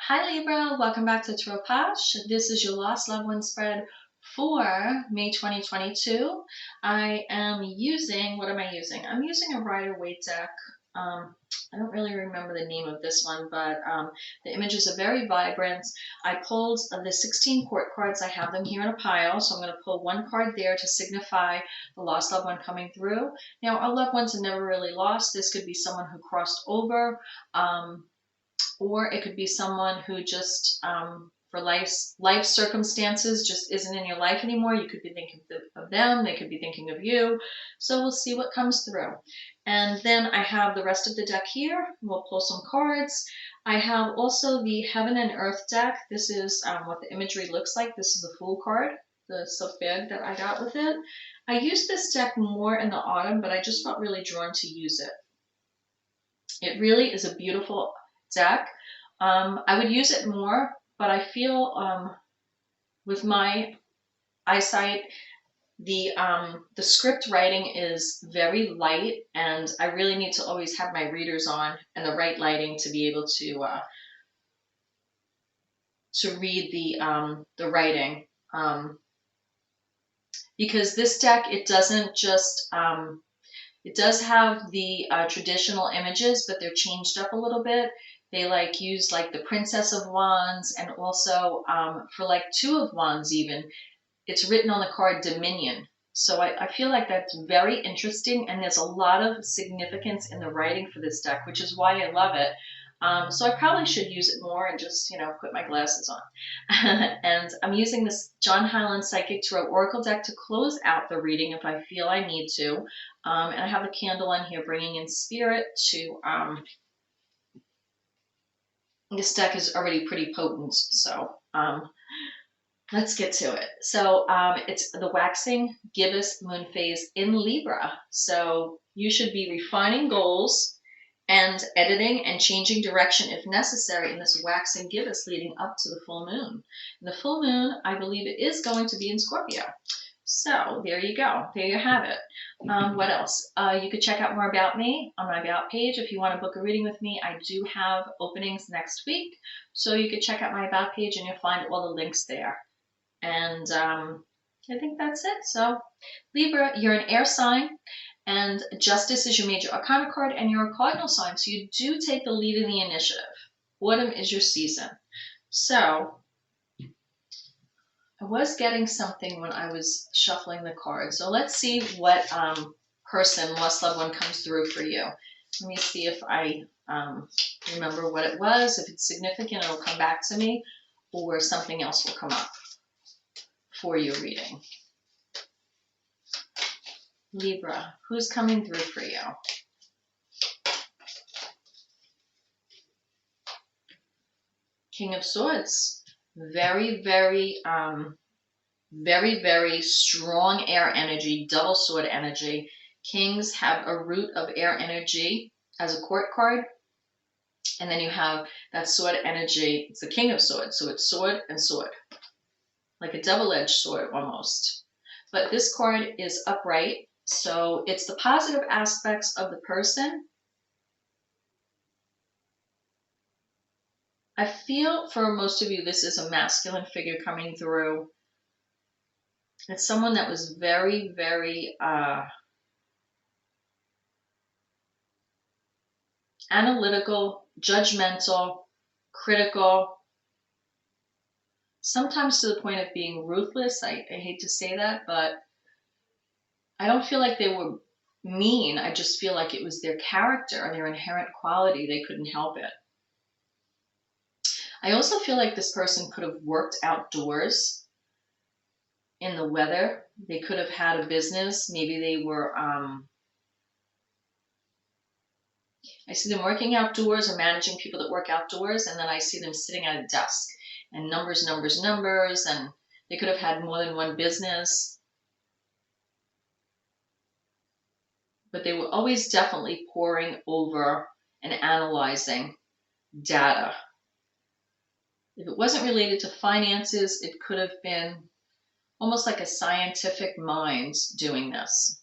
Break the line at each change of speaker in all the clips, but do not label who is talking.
Hi Libra, welcome back to Tarot POSH. This is your Lost Loved One spread for May 2022. I am using, what am I using? I'm using a Rider-Waite deck. I don't really remember the name of this one, but the images are very vibrant. I pulled the 16 court cards. I have them here in a pile, so I'm going to pull one card there to signify the lost loved one coming through. Now, our loved ones are never really lost. This could be someone who crossed over. Or it could be someone who just, for life circumstances, just isn't in your life anymore. You could be thinking of them. They could be thinking of you. So we'll see what comes through. And then I have the rest of the deck here. We'll pull some cards. I have also the Heaven and Earth deck. This is what the imagery looks like. This is the Fool card, the Sophia that I got with it. I used this deck more in the autumn, but I just felt really drawn to use it. It really is a beautiful deck. I would use it more, but I feel with my eyesight, the script writing is very light, and I really need to always have my readers on and the right lighting to be able to read the writing. Because this deck, it doesn't just it does have the traditional images, but they're changed up a little bit. They use the Princess of Wands, and also for Two of Wands even, it's written on the card Dominion. So I feel like that's very interesting, and there's a lot of significance in the writing for this deck, which is why I love it. So I probably should use it more and just, put my glasses on. And I'm using this John Highland Psychic Tarot Oracle deck to close out the reading if I feel I need to. And I have a candle on here bringing in spirit to, this deck is already pretty potent, so let's get to it. So it's the waxing gibbous moon phase in Libra. So you should be refining goals and editing and changing direction if necessary in this waxing gibbous leading up to the full moon. And the full moon, I believe it is going to be in Scorpio. So there you go. There you have it. What else? You could check out more about me on my About page. If you want to book a reading with me, I do have openings next week. So you could check out my About page and you'll find all the links there. And I think that's it. So Libra, you're an air sign, and Justice is your major arcana card, and you're a cardinal sign. So you do take the lead in the initiative. Autumn is your season. So I was getting something when I was shuffling the cards. So let's see what person, lost loved one, comes through for you. Let me see if I remember what it was. If it's significant, it'll come back to me, or something else will come up for your reading. Libra, who's coming through for you? King of Swords. Very, very, very strong air energy, double sword energy. Kings have a root of air energy as a court card. And then you have that sword energy. It's the King of Swords. So it's sword and sword. Like a double-edged sword almost. But this card is upright. So it's the positive aspects of the person. I feel for most of you, this is a masculine figure coming through. It's someone that was very, very analytical, judgmental, critical, sometimes to the point of being ruthless. I hate to say that, but I don't feel like they were mean. I just feel like it was their character and their inherent quality. They couldn't help it. I also feel like this person could have worked outdoors in the weather. They could have had a business. Maybe they were, I see them working outdoors or managing people that work outdoors, and then I see them sitting at a desk and numbers, and they could have had more than one business. But they were always definitely poring over and analyzing data. If it wasn't related to finances, it could have been almost like a scientific mind doing this.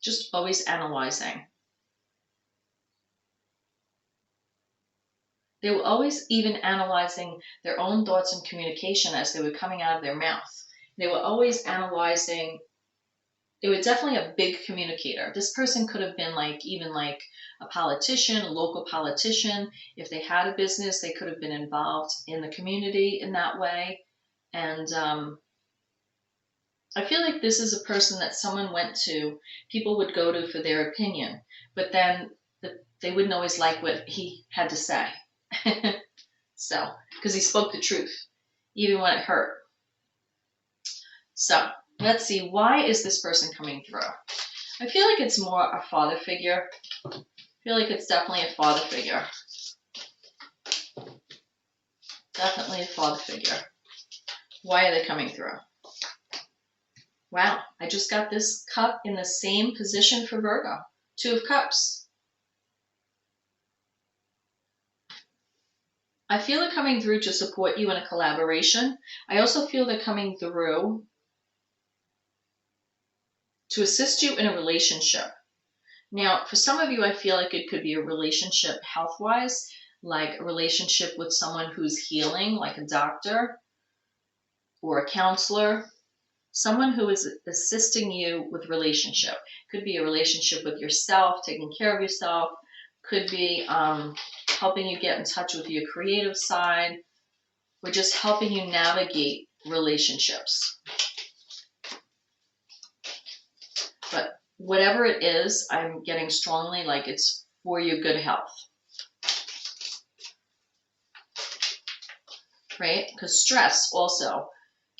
Just always analyzing. They were always even analyzing their own thoughts and communication as they were coming out of their mouth. They were always analyzing. They were definitely a big communicator. This person could have been like, even like a politician, a local politician. If they had a business, they could have been involved in the community in that way. And I feel like this is a person that someone went to, people would go to for their opinion, but then they wouldn't always like what he had to say. So, because he spoke the truth, even when it hurt. So, let's see, why is this person coming through? I feel like it's more a father figure. I feel like it's definitely a father figure. Definitely a father figure. Why are they coming through? Wow, I just got this cup in the same position for Virgo. 2 of Cups. I feel they're coming through to support you in a collaboration. I also feel they're coming through to assist you in a relationship. Now, for some of you, I feel like it could be a relationship health-wise, like a relationship with someone who's healing, like a doctor or a counselor, someone who is assisting you with relationship. Could be a relationship with yourself, taking care of yourself, could be helping you get in touch with your creative side, or just helping you navigate relationships. But whatever it is, I'm getting strongly like it's for your good health. Right? Because stress also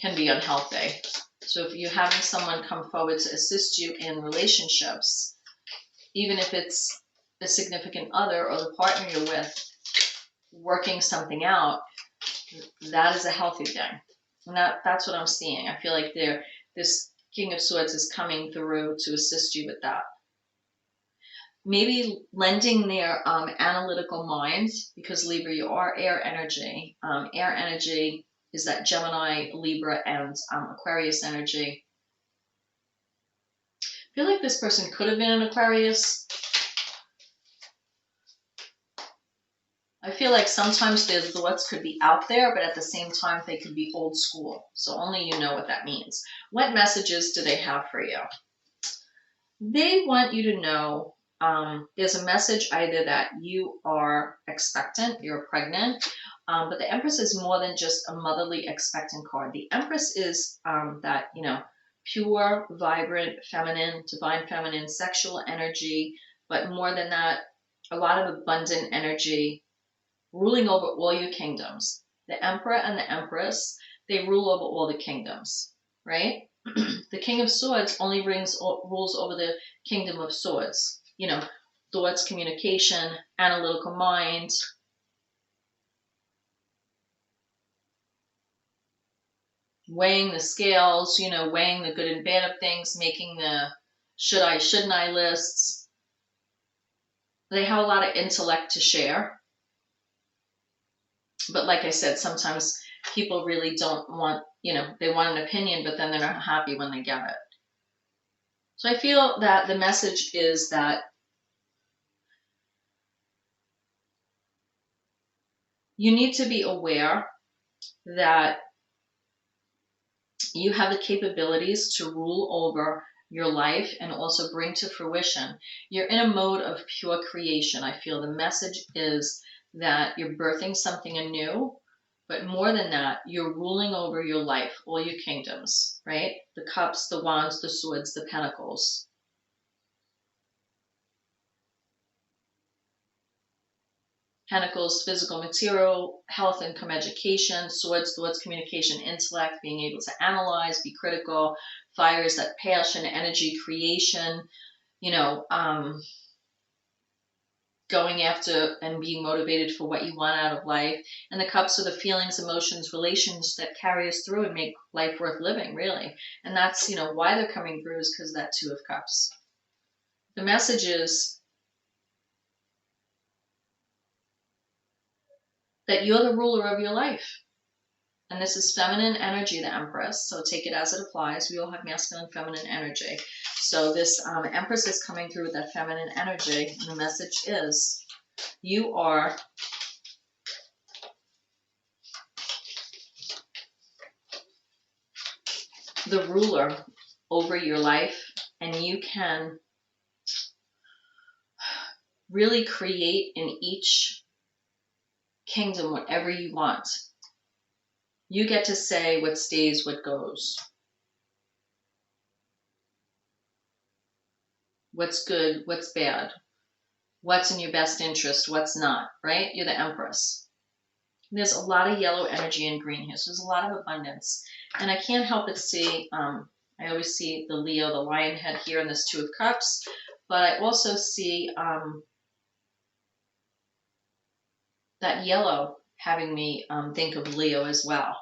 can be unhealthy. So if you're having someone come forward to assist you in relationships, even if it's a significant other or the partner you're with, working something out, that is a healthy thing. And that's what I'm seeing. I feel like this King of Swords is coming through to assist you with that. Maybe lending their analytical minds, because Libra, you are air energy. Air energy is that Gemini, Libra, and Aquarius energy. I feel like this person could have been an Aquarius. I feel like sometimes their thoughts could be out there, but at the same time, they could be old school. So only you know what that means. What messages do they have for you? They want you to know there's a message either that you are expectant, you're pregnant, but the Empress is more than just a motherly expectant card. The Empress is that, pure, vibrant, feminine, divine feminine, sexual energy, but more than that, a lot of abundant energy, ruling over all your kingdoms. The Emperor and the Empress, they rule over all the kingdoms, right? The King of Swords only rules over the Kingdom of Swords. Thoughts, communication, analytical mind. Weighing the scales, weighing the good and bad of things, making the should I, shouldn't I lists. They have a lot of intellect to share. But like I said, sometimes people really don't want, they want an opinion, but then they're not happy when they get it. So I feel that the message is that you need to be aware that you have the capabilities to rule over your life and also bring to fruition. You're in a mode of pure creation. I feel the message is that you're birthing something anew, but more than that, you're ruling over your life, all your kingdoms, right? The cups, the wands, the swords, the pentacles. Pentacles, physical, material, health, income, education. Swords, thoughts, communication, intellect, being able to analyze, be critical. Fire is that passion, energy, creation, going after and being motivated for what you want out of life. And the cups are the feelings, emotions, relations that carry us through and make life worth living, really. And that's, why they're coming through is because of that 2 of Cups. The message is that you're the ruler of your life. And this is feminine energy, the Empress. So take it as it applies. We all have masculine and feminine energy. So this Empress is coming through with that feminine energy. And the message is you are the ruler over your life, and you can really create in each kingdom whatever you want. You get to say what stays, what goes. What's good, what's bad. What's in your best interest, what's not, right? You're the Empress. There's a lot of yellow energy in green here, so there's a lot of abundance. And I can't help but see, I always see the Leo, the lion head here in this Two of Cups, but I also see that yellow having me think of Leo as well.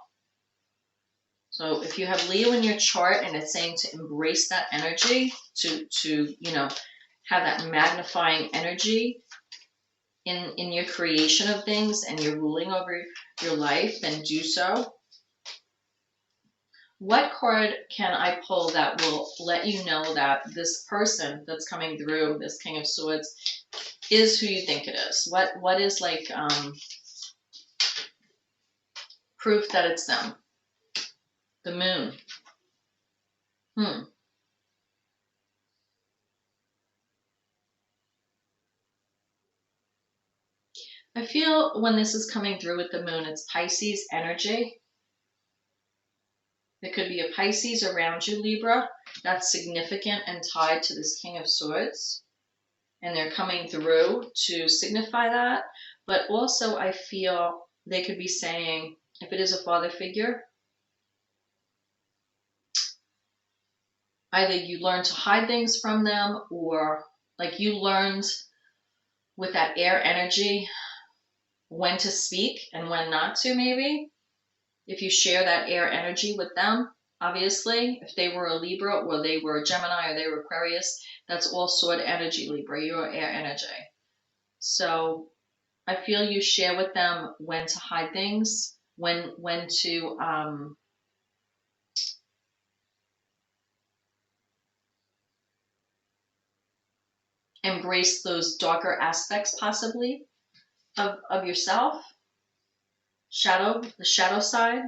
So if you have Leo in your chart and it's saying to embrace that energy, to you know, have that magnifying energy in your creation of things and you're ruling over your life, then do so. What card can I pull that will let you know that this person that's coming through, this King of Swords, is who you think it is? What is like proof that it's them? The Moon. I feel when this is coming through with the Moon, it's Pisces energy. There could be a Pisces around you, Libra, that's significant and tied to this King of Swords. And they're coming through to signify that. But also I feel they could be saying, if it is a father figure, either you learn to hide things from them, or like you learned with that air energy when to speak and when not to, maybe. If you share that air energy with them, obviously, if they were a Libra or they were a Gemini or they were Aquarius, that's all sword energy, Libra, you're air energy. So I feel you share with them when to hide things, when to embrace those darker aspects possibly of yourself. The shadow side.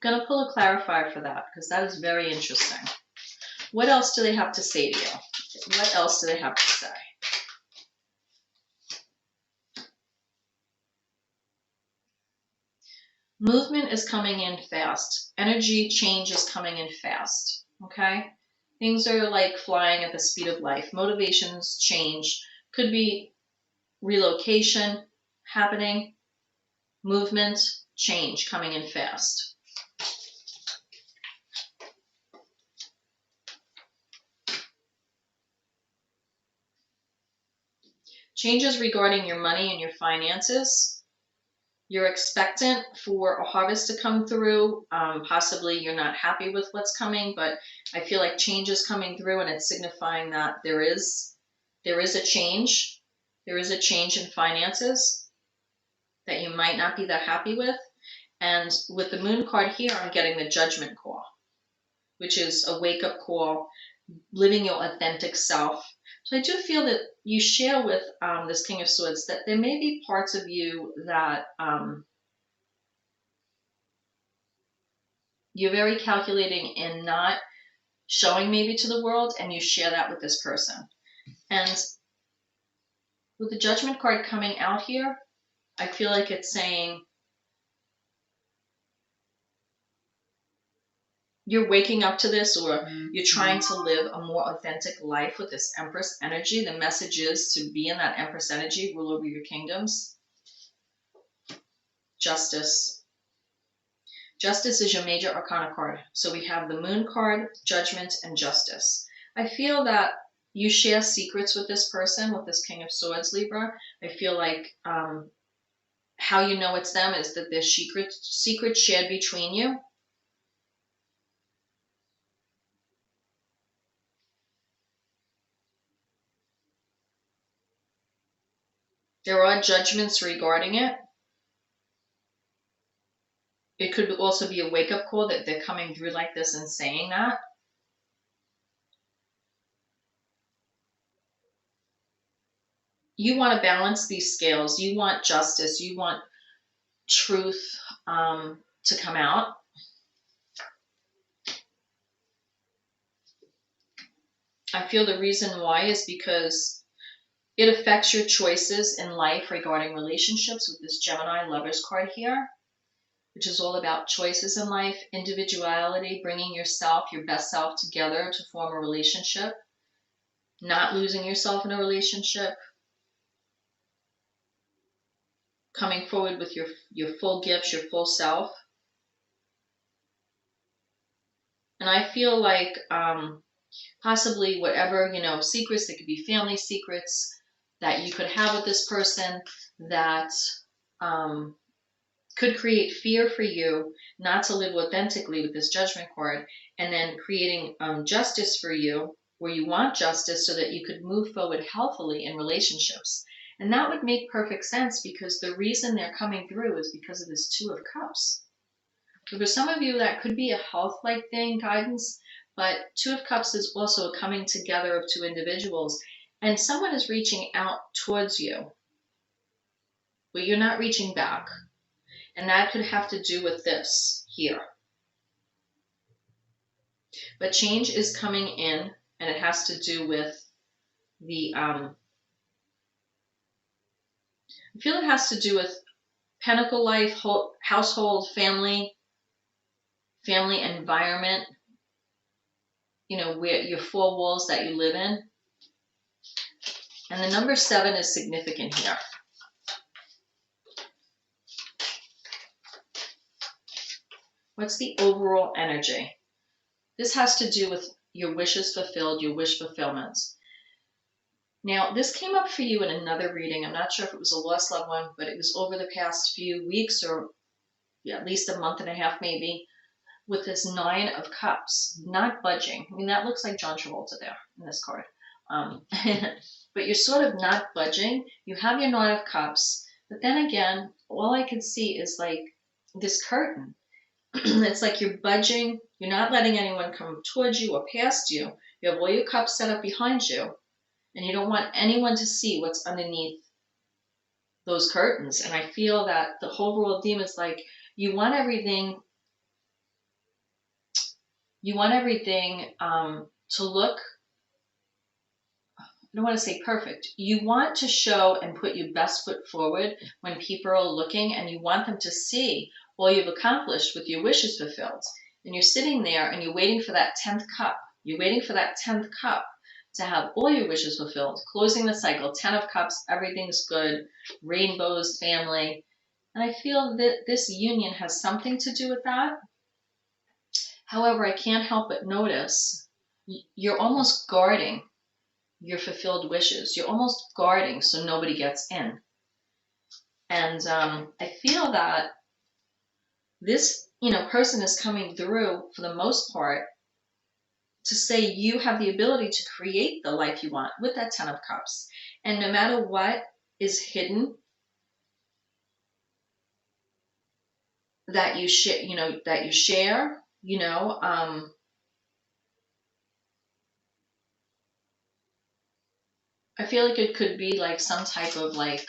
Gonna pull a clarifier for that because that is very interesting. What else do they have to say to you? What else do they have to say? Movement is coming in fast. Energy change is coming in fast. Okay? Things are like flying at the speed of light. Motivations change. Could be relocation happening. Movement, change coming in fast. Changes regarding your money and your finances. You're expectant for a harvest to come through. Possibly you're not happy with what's coming, but I feel like change is coming through and it's signifying that there is a change. There is a change in finances that you might not be that happy with. And with the Moon card here, I'm getting the Judgment call, which is a wake-up call, living your authentic self. So I do feel that you share with this King of Swords that there may be parts of you that you're very calculating in not showing maybe to the world, and you share that with this person. And with the Judgment card coming out here, I feel like it's saying you're waking up to this, or you're trying to live a more authentic life with this Empress energy. The message is to be in that Empress energy, rule over your kingdoms. Justice. Justice is your major arcana card. So we have the Moon card, Judgment, and Justice. I feel that you share secrets with this person, with this King of Swords, Libra. I feel like how you know it's them is that there's secrets shared between you. There are judgments regarding it. It could also be a wake-up call that they're coming through like this and saying that. you want to balance these scales. You want justice. You want truth to come out. I feel the reason why is because it affects your choices in life regarding relationships with this Gemini Lovers card here, which is all about choices in life, individuality, bringing yourself, your best self together to form a relationship, not losing yourself in a relationship, coming forward with your full gifts, your full self. And I feel like possibly whatever, secrets, that could be family secrets that you could have with this person that could create fear for you not to live authentically with this Judgment card, and then creating justice for you, where you want justice so that you could move forward healthily in relationships. And that would make perfect sense, because the reason they're coming through is because of this Two of Cups. So for some of you, that could be a health-like thing, guidance, but Two of Cups is also a coming together of two individuals, and someone is reaching out towards you, but you're not reaching back. And that could have to do with this here. But change is coming in, and it has to do with the, I feel it has to do with Pentacle life, household, family environment, where your four walls that you live in. And the number 7 is significant here. What's the overall energy? This has to do with your wishes fulfilled, your wish fulfillments. Now, this came up for you in another reading. I'm not sure if it was a lost loved one, but it was over the past few weeks, or at least a month and a half maybe, with this 9 of Cups, not budging. I mean, that looks like John Travolta there in this card. But you're sort of not budging. You have your 9 of Cups, but then again, all I can see is like this curtain. It's like you're budging. You're not letting anyone come towards you or past you. You have all your cups set up behind you, and you don't want anyone to see what's underneath those curtains. And I feel that the whole overall theme is like you want everything to look, I don't want to say perfect. You want to show and put your best foot forward when people are looking, and you want them to see all you've accomplished with your wishes fulfilled. And you're sitting there and you're waiting for that 10th cup. You're waiting for that 10th cup to have all your wishes fulfilled, closing the cycle. 10 of Cups, everything's good, rainbows, family. And I feel that this union has something to do with that. However, I can't help but notice you're almost guarding your fulfilled wishes. You're almost guarding so nobody gets in. And I feel that this, person is coming through for the most part to say you have the ability to create the life you want with that 10 of Cups. And no matter what is hidden, that you share, I feel like it could be like some type of like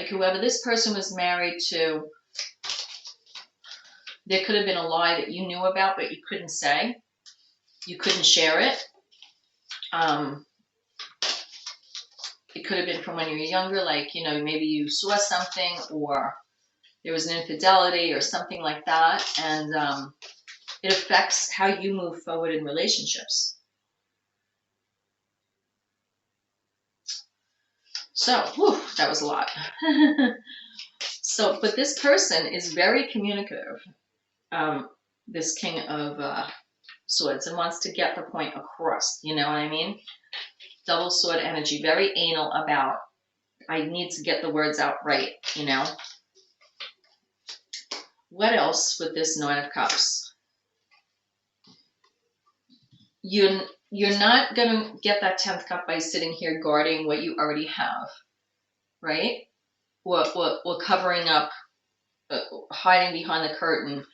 whoever this person was married to, there could have been a lie that you knew about, but you couldn't say. You couldn't share it. It could have been from when you were younger, like, maybe you saw something, or there was an infidelity or something like that. And it affects how you move forward in relationships. So, whew, that was a lot. So, but this person is very communicative, this King of Swords, and wants to get the point across. You know what I mean? Double sword energy, very anal about, I need to get the words out right, What else with this 9 of Cups? You're not going to get that 10th cup by sitting here guarding what you already have, right? Or covering up, hiding behind the curtain,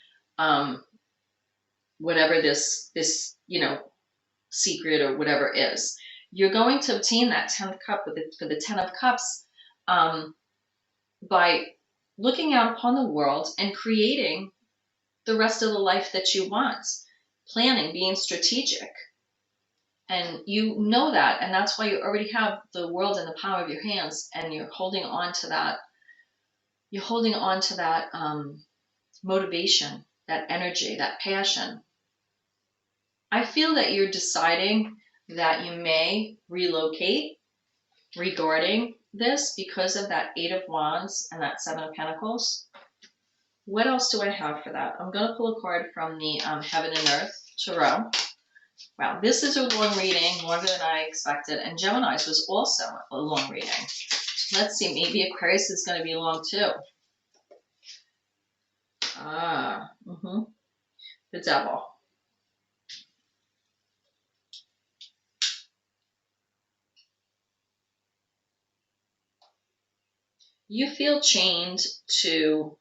whatever this secret or whatever is. you're going to obtain that 10th cup for the 10 of cups by looking out upon the world and creating the rest of the life that you want, planning, being strategic. And you know that, and that's why you already have the world in the palm of your hands, and you're holding on to that. You're holding on to that motivation, that energy, that passion. I feel that you're deciding that you may relocate regarding this because of that 8 of Wands and that 7 of Pentacles. What else do I have for that? I'm going to pull a card from the Heaven and Earth Tarot. Wow, this is a long reading, longer than I expected, and Gemini's was also a long reading. Let's see, maybe Aquarius is going to be long too. The Devil. You feel chained to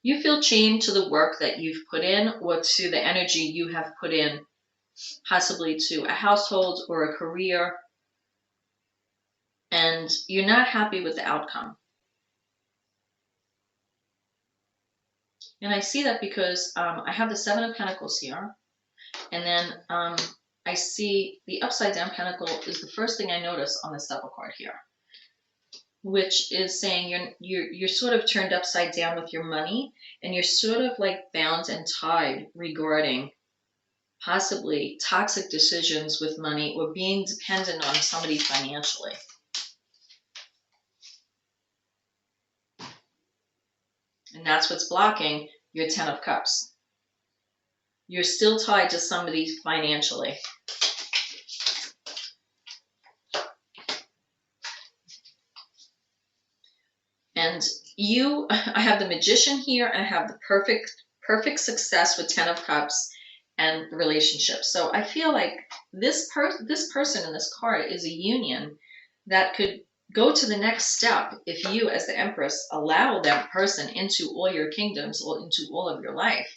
the work that you've put in, or to the energy you have put in, possibly to a household or a career, and you're not happy with the outcome. And I see that because I have the 7 of Pentacles here, and then I see the upside down pentacle is the first thing I notice on this Devil card here, which is saying you're sort of turned upside down with your money, and you're sort of like bound and tied regarding possibly toxic decisions with money, or being dependent on somebody financially. And that's what's blocking your 10 of Cups. You're still tied to somebody financially. And I have the Magician here, and I have the perfect success with 10 of Cups and the relationship. So I feel like this person in this card is a union that could go to the next step if you, as the Empress, allow that person into all your kingdoms, or into all of your life.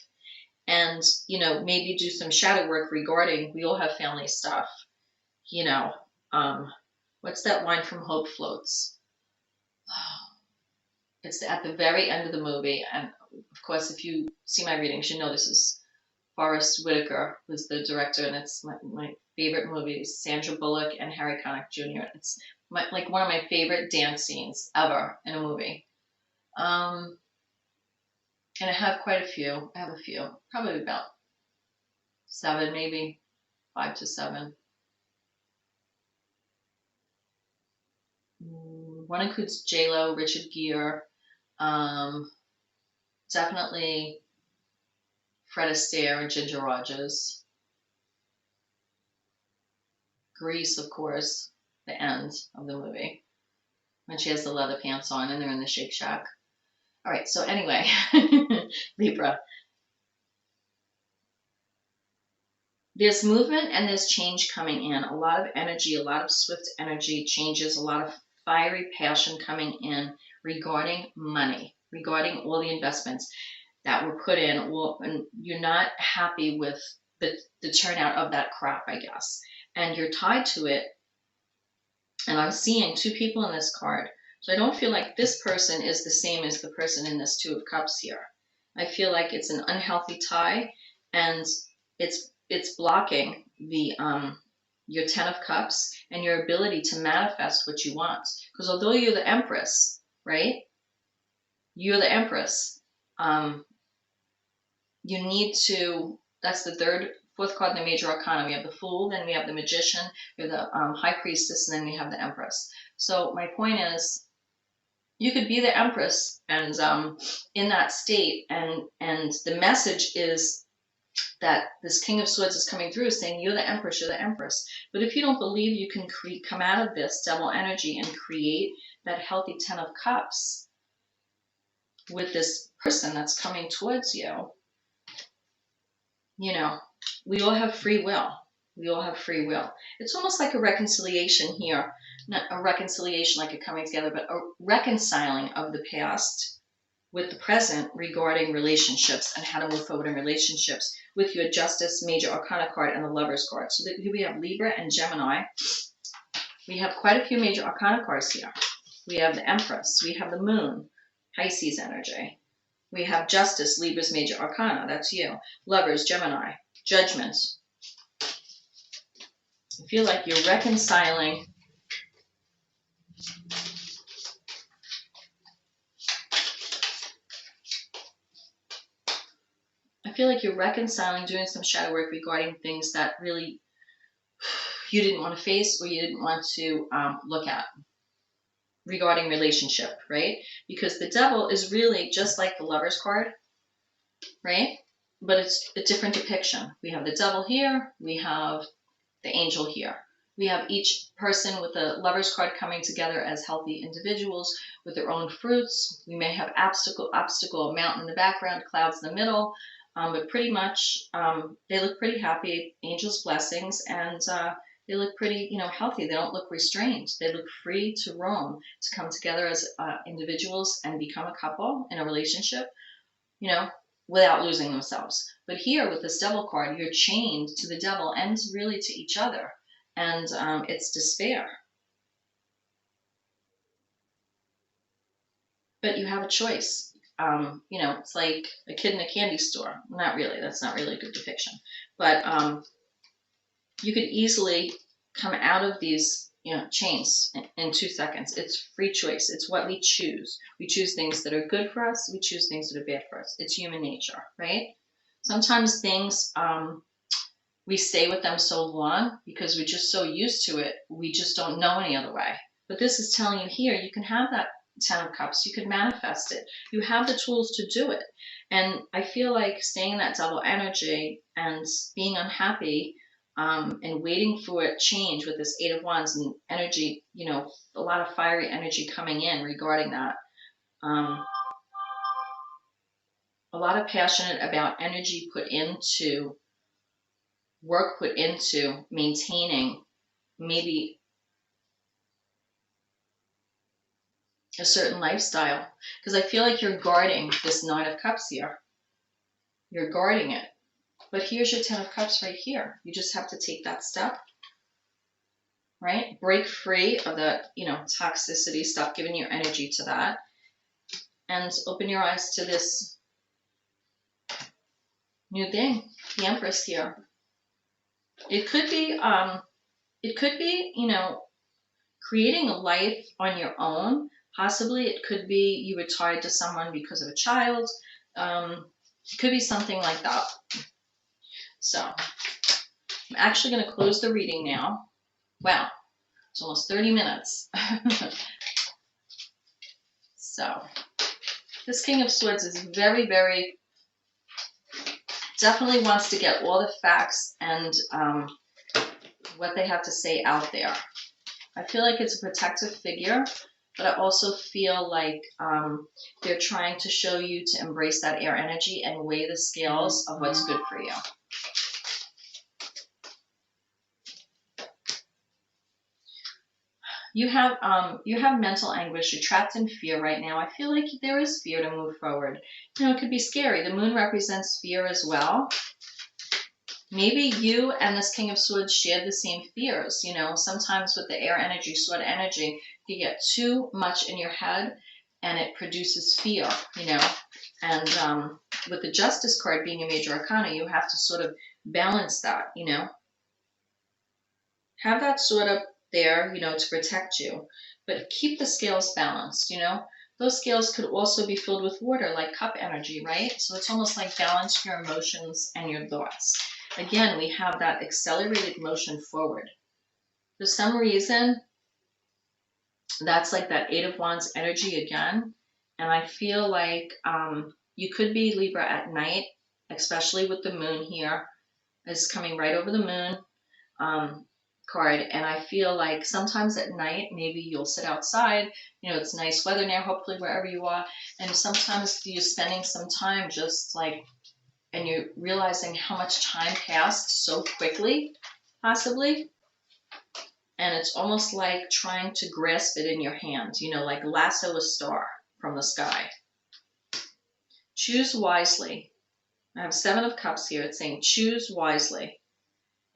And, maybe do some shadow work regarding, we all have family stuff. What's that line from Hope Floats? It's at the very end of the movie. And of course, if you see my readings, you know this is Forrest Whitaker was the director, and it's my favorite movie. Sandra Bullock and Harry Connick Jr. It's like one of my favorite dance scenes ever in a movie. And I have quite a few. I have a few, probably about 7, maybe 5 to 7. One includes J-Lo, Richard Gere, definitely Fred Astaire and Ginger Rogers. Grease, of course, the end of the movie, when she has the leather pants on and they're in the Shake Shack. All right, so anyway, Libra. There's movement and there's change coming in. A lot of energy, a lot of swift energy changes, a lot of fiery passion coming in regarding money, regarding all the investments that were put in. And you're not happy with the turnout of that crop, I guess. And you're tied to it. And I'm seeing 2 people in this card. So I don't feel like this person is the same as the person in this 2 of Cups here. I feel like it's an unhealthy tie, and it's blocking the your 10 of Cups and your ability to manifest what you want. Because although you're the Empress, right? You're the Empress. You need to, that's the 4th card in the Major Arcana. We have the Fool, then we have the Magician, we have the High Priestess, and then we have the Empress. So my point is, you could be the Empress and in that state, and the message is that this King of Swords is coming through saying, you're the Empress, you're the Empress. But if you don't believe you can come out of this devil energy and create that healthy 10 of Cups with this person that's coming towards you, we all have free will. We all have free will. It's almost like a reconciliation here. Not a reconciliation like a coming together, but a reconciling of the past with the present regarding relationships and how to move forward in relationships with your Justice Major Arcana card and the Lovers card. So that here we have Libra and Gemini. We have quite a few Major Arcana cards here. We have the Empress. We have the Moon, Pisces energy. We have Justice, Libra's Major Arcana. That's you. Lovers, Gemini. Judgment. I feel like you're reconciling. I feel like you're reconciling, doing some shadow work regarding things that really you didn't want to face or you didn't want to look at regarding relationship, right? Because the Devil is really just like the Lovers card, right? But it's a different depiction. We have the Devil here. We have the Angel here. We have each person with the Lovers card coming together as healthy individuals with their own fruits. We may have obstacle, mountain in the background, clouds in the middle, but pretty much they look pretty happy, angels' blessings, and they look pretty, healthy. They don't look restrained. They look free to roam, to come together as individuals and become a couple in a relationship, without losing themselves. But here with this Devil card, you're chained to the Devil and really to each other. And it's despair. But you have a choice. It's like a kid in a candy store. Not really. That's not really a good depiction. But you could easily come out of these, chains in 2 seconds. It's free choice. It's what we choose. We choose things that are good for us. We choose things that are bad for us. It's human nature, right? Sometimes things, we stay with them so long because we're just so used to it. We just don't know any other way. But this is telling you here, you can have that 10 of Cups. You could manifest it. You have the tools to do it. And I feel like staying in that Devil energy and being unhappy and waiting for change with this 8 of Wands and energy, a lot of fiery energy coming in regarding that. A lot of passionate about energy put into work, put into maintaining maybe a certain lifestyle, because I feel like you're guarding this 9 of Cups here. You're guarding it. But here's your 10 of Cups right here. You just have to take that step, right? Break free of the, toxicity. Stop giving your energy to that. And open your eyes to this new thing, the Empress here. It could be, creating a life on your own. Possibly it could be you were tied to someone because of a child. It could be something like that. So I'm actually going to close the reading now. Wow, it's almost 30 minutes. So this King of Swords is very, very, definitely wants to get all the facts and what they have to say out there. I feel like it's a protective figure, but I also feel like they're trying to show you to embrace that air energy and weigh the scales of what's good for you. You have mental anguish. You're trapped in fear right now. I feel like there is fear to move forward. It could be scary. The Moon represents fear as well. Maybe you and this King of Swords share the same fears. Sometimes with the air energy, sword energy, you get too much in your head and it produces fear, And with the Justice card being a major arcana, you have to sort of balance that, Have that sword up there, to protect you, but keep the scales balanced, Those scales could also be filled with water, like cup energy, right? So it's almost like balance your emotions and your thoughts. Again, we have that accelerated motion forward. For some reason, that's like that 8 of Wands energy again. And I feel like you could be Libra at night, especially with the Moon here. It's coming right over the Moon card. And I feel like sometimes at night, maybe you'll sit outside. It's nice weather now, hopefully wherever you are. And sometimes you're spending some time just like, and you're realizing how much time passed so quickly, possibly. And it's almost like trying to grasp it in your hand, like lasso a star from the sky. choose wisely. I have 7 of Cups here. It's saying choose wisely.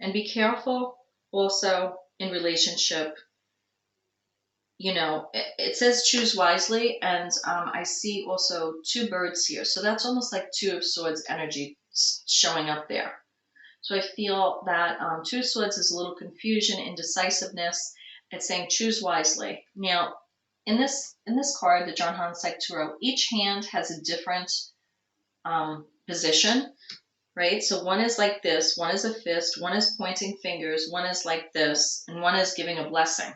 And be careful also in relationship. You know, it says choose wisely, and I see also 2 birds here. So that's almost like 2 of Swords energy showing up there. So I feel that 2 of Swords is a little confusion, indecisiveness. It's saying choose wisely. Now, in this card, the John Han Psych Tarot, each hand has a different position, right? So one is like this, one is a fist, one is pointing fingers, one is like this, and one is giving a blessing.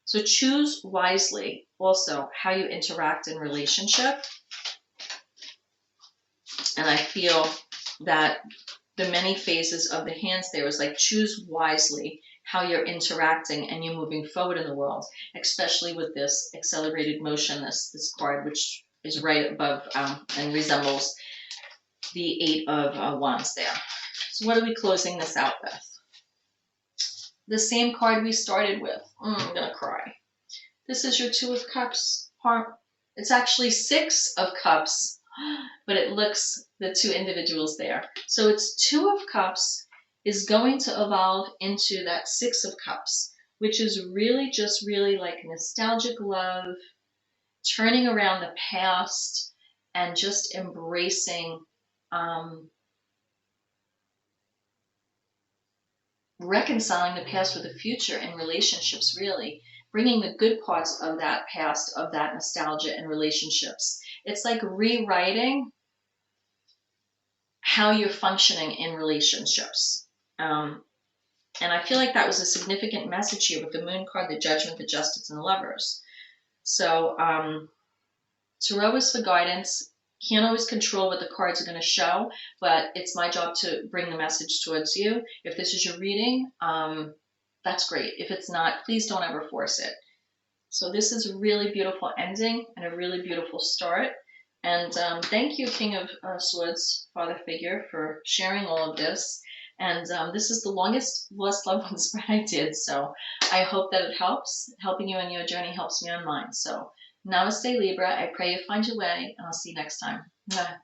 So choose wisely also how you interact in relationship. And I feel that the many phases of the hands there is like choose wisely how you're interacting and you're moving forward in the world, especially with this accelerated motion, this card, which is right above and resembles the 8 of Wands there. So what are we closing this out with? The same card we started with. I'm gonna cry. This is your 2 of Cups. It's actually 6 of Cups, but it looks the 2 individuals there. So it's 2 of Cups is going to evolve into that 6 of Cups, which is really just really like nostalgic love, turning around the past and just embracing reconciling the past with the future in relationships, really bringing the good parts of that past, of that nostalgia in relationships. It's like rewriting how you're functioning in relationships. And I feel like that was a significant message here with the Moon card, the Judgment, the Justice, and the Lovers. So Tarot is for guidance. Can't always control what the cards are going to show, but it's my job to bring the message towards you. If this is your reading, that's great. If it's not, please don't ever force it. So this is a really beautiful ending and a really beautiful start. And thank you, King of Swords, Father Figure, for sharing all of this. And this is the longest Lost Loved One spread I did, so I hope that it helps. Helping you on your journey helps me on mine. So Namaste, Libra. I pray you find your way, and I'll see you next time. Bye.